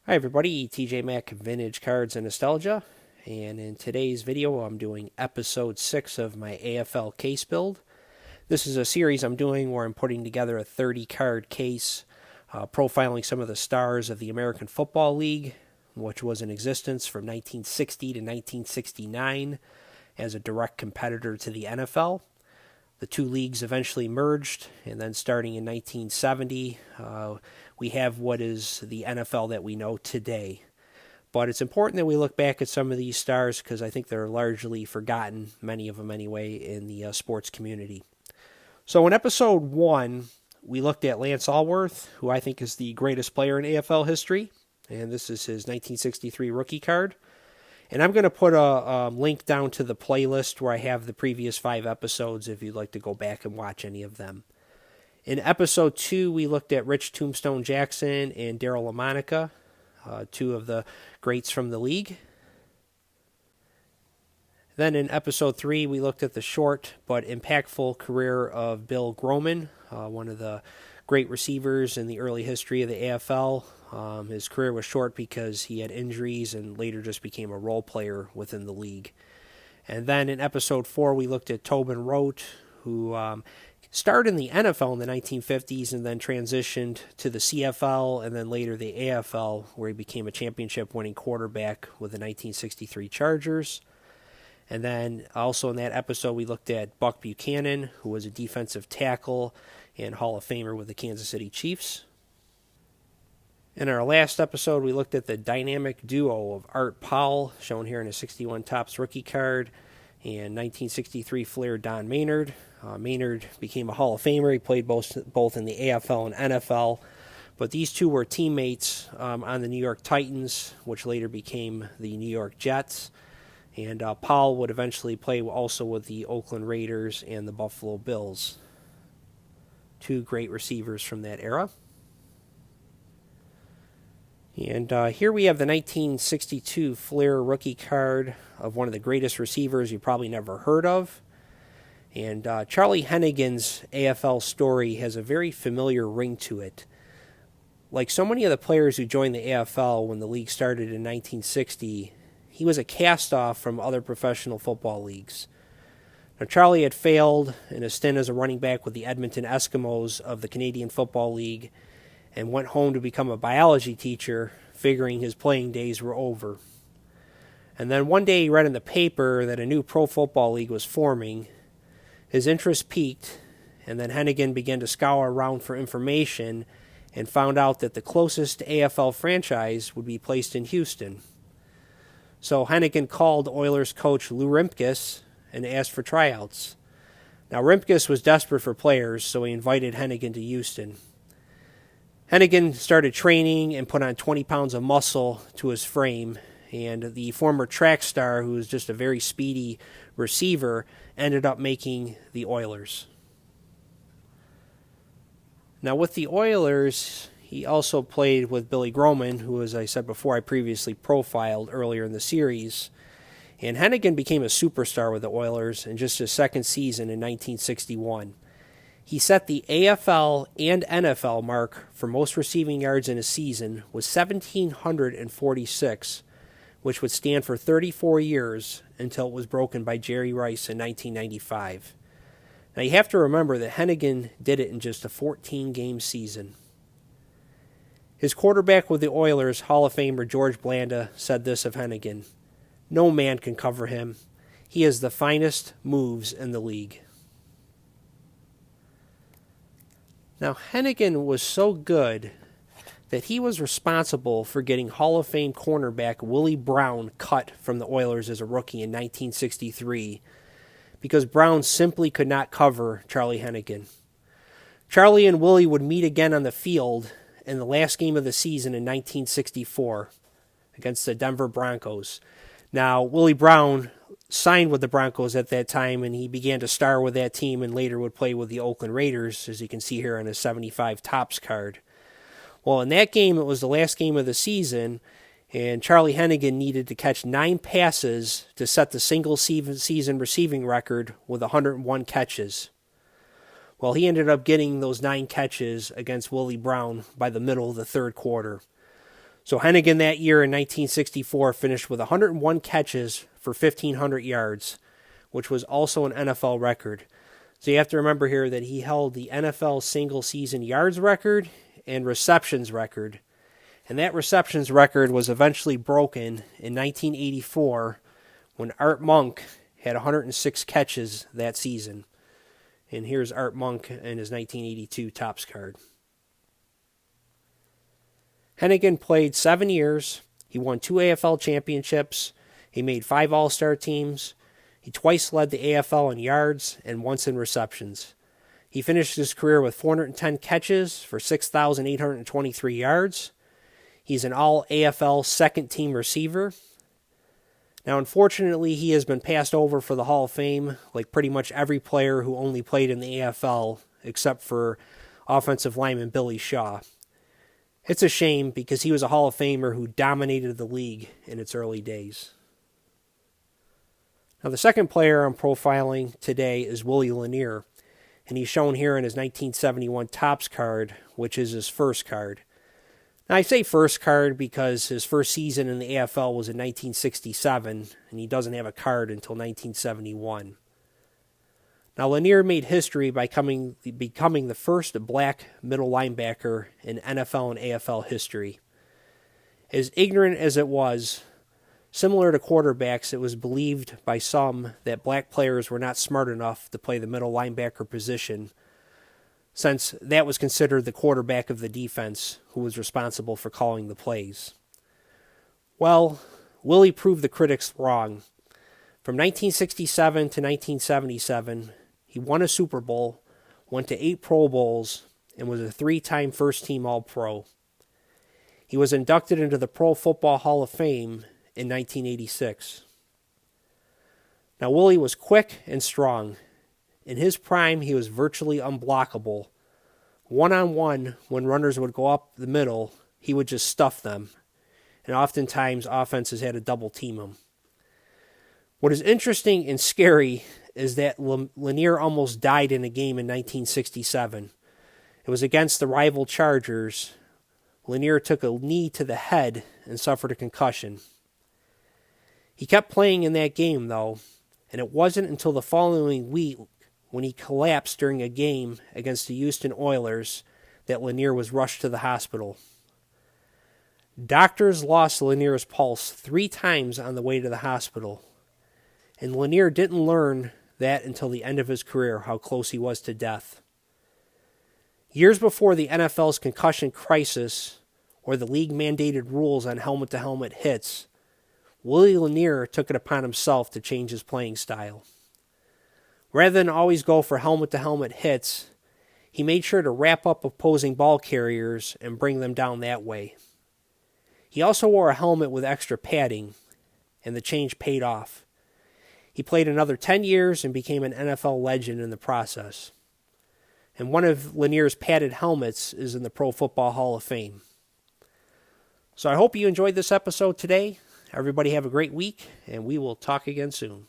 Hi everybody, TJ Mack Vintage Cards and Nostalgia, and in today's video I'm doing episode 6 of my AFL case build. This is a series I'm doing where I'm putting together a 30 card case, profiling some of the stars of the American Football League, which was in existence from 1960 to 1969 as a direct competitor to the NFL. The two leagues eventually merged, and then starting in 1970, we have what is the NFL that we know today. But it's important that we look back at some of these stars because I think they're largely forgotten, many of them anyway, in the sports community. So in episode 1, we looked at Lance Allworth, who I think is the greatest player in AFL history, and this is his 1963 rookie card. And I'm going to put a link down to the playlist where I have the previous 5 episodes if you'd like to go back and watch any of them. In episode 2, we looked at Rich Tombstone Jackson and Daryl LaMonica, two of the greats from the league. Then in episode 3, we looked at the short but impactful career of Bill Groman, one of the great receivers in the early history of the AFL. His career was short because he had injuries and later just became a role player within the league. And then in episode 4, we looked at Tobin Rote, who started in the NFL in the 1950s and then transitioned to the CFL and then later the AFL, where he became a championship-winning quarterback with the 1963 Chargers. And then also in that episode, we looked at Buck Buchanan, who was a defensive tackle and Hall of Famer with the Kansas City Chiefs. In our last episode, we looked at the dynamic duo of Art Powell, shown here in a 61 Topps rookie card, and 1963 Flair Don Maynard. Maynard became a Hall of Famer. He played both in the AFL and NFL. But these two were teammates on the New York Titans, which later became the New York Jets. And Powell would eventually play also with the Oakland Raiders and the Buffalo Bills. Two great receivers from that era. And here we have the 1962 Flair rookie card of one of the greatest receivers you probably never heard of. And Charlie Hennigan's AFL story has a very familiar ring to it. Like so many of the players who joined the AFL when the league started in 1960, he was a cast-off from other professional football leagues. Now, Charlie had failed in a stint as a running back with the Edmonton Eskimos of the Canadian Football League and went home to become a biology teacher, figuring his playing days were over. And then one day he read in the paper that a new pro football league was forming. His interest piqued, and then Hennigan began to scour around for information and found out that the closest AFL franchise would be placed in Houston. So Hennigan called Oilers coach Lou Rimpkus and asked for tryouts. Now Rimpkus was desperate for players, so he invited Hennigan to Houston. Hennigan started training and put on 20 pounds of muscle to his frame, and the former track star, who was just a very speedy receiver, ended up making the Oilers. Now with the Oilers, he also played with Billy Groman, who, as I said before, I previously profiled earlier in the series. And Hennigan became a superstar with the Oilers in just his second season in 1961. He set the AFL and NFL mark for most receiving yards in a season with 1,746, which would stand for 34 years until it was broken by Jerry Rice in 1995. Now you have to remember that Hennigan did it in just a 14-game season. His quarterback with the Oilers, Hall of Famer George Blanda, said this of Hennigan: "No man can cover him. He has the finest moves in the league." Now, Hennigan was so good that he was responsible for getting Hall of Fame cornerback Willie Brown cut from the Oilers as a rookie in 1963 because Brown simply could not cover Charlie Hennigan. Charlie and Willie would meet again on the field in the last game of the season in 1964 against the Denver Broncos. Now, Willie Brown signed with the Broncos at that time, and he began to star with that team and later would play with the Oakland Raiders, as you can see here on his 75 Topps card. Well, in that game, it was the last game of the season, and Charlie Hennigan needed to catch 9 passes to set the single season receiving record with 101 catches. Well, he ended up getting those 9 catches against Willie Brown by the middle of the third quarter. So Hennigan that year in 1964 finished with 101 catches for 1,500 yards, which was also an NFL record. So you have to remember here that he held the NFL single-season yards record and receptions record. And that receptions record was eventually broken in 1984 when Art Monk had 106 catches that season. And here's Art Monk in his 1982 Topps card. Hennigan played 7 years. He won 2 AFL championships. He made 5 All-Star teams. He twice led the AFL in yards and once in receptions. He finished his career with 410 catches for 6,823 yards. He's an all-AFL second-team receiver. Now, unfortunately, he has been passed over for the Hall of Fame, like pretty much every player who only played in the AFL, except for offensive lineman Billy Shaw. It's a shame because he was a Hall of Famer who dominated the league in its early days. Now, the second player I'm profiling today is Willie Lanier, and he's shown here in his 1971 Topps card, which is his first card. Now, I say first card because his first season in the AFL was in 1967, and he doesn't have a card until 1971. Now, Lanier made history by becoming the first black middle linebacker in NFL and AFL history. As ignorant as it was, similar to quarterbacks, it was believed by some that black players were not smart enough to play the middle linebacker position, since that was considered the quarterback of the defense who was responsible for calling the plays. Well, Willie proved the critics wrong. From 1967 to 1977, he won a Super Bowl, went to 8 Pro Bowls, and was a 3-time first-team All-Pro. He was inducted into the Pro Football Hall of Fame in 1986. Now, Willie was quick and strong. In his prime, he was virtually unblockable. One-on-one, when runners would go up the middle, he would just stuff them. And oftentimes, offenses had to double team him. What is interesting and scary is that Lanier almost died in a game in 1967. It was against the rival Chargers. Lanier took a knee to the head and suffered a concussion. He kept playing in that game, though, and it wasn't until the following week when he collapsed during a game against the Houston Oilers that Lanier was rushed to the hospital. Doctors lost Lanier's pulse 3 times on the way to the hospital, and Lanier didn't learn that until the end of his career, how close he was to death. Years before the NFL's concussion crisis or the league-mandated rules on helmet-to-helmet hits, Willie Lanier took it upon himself to change his playing style. Rather than always go for helmet-to-helmet hits, he made sure to wrap up opposing ball carriers and bring them down that way. He also wore a helmet with extra padding, and the change paid off. He played another 10 years and became an NFL legend in the process. And one of Lanier's padded helmets is in the Pro Football Hall of Fame. So I hope you enjoyed this episode today. Everybody have a great week, and we will talk again soon.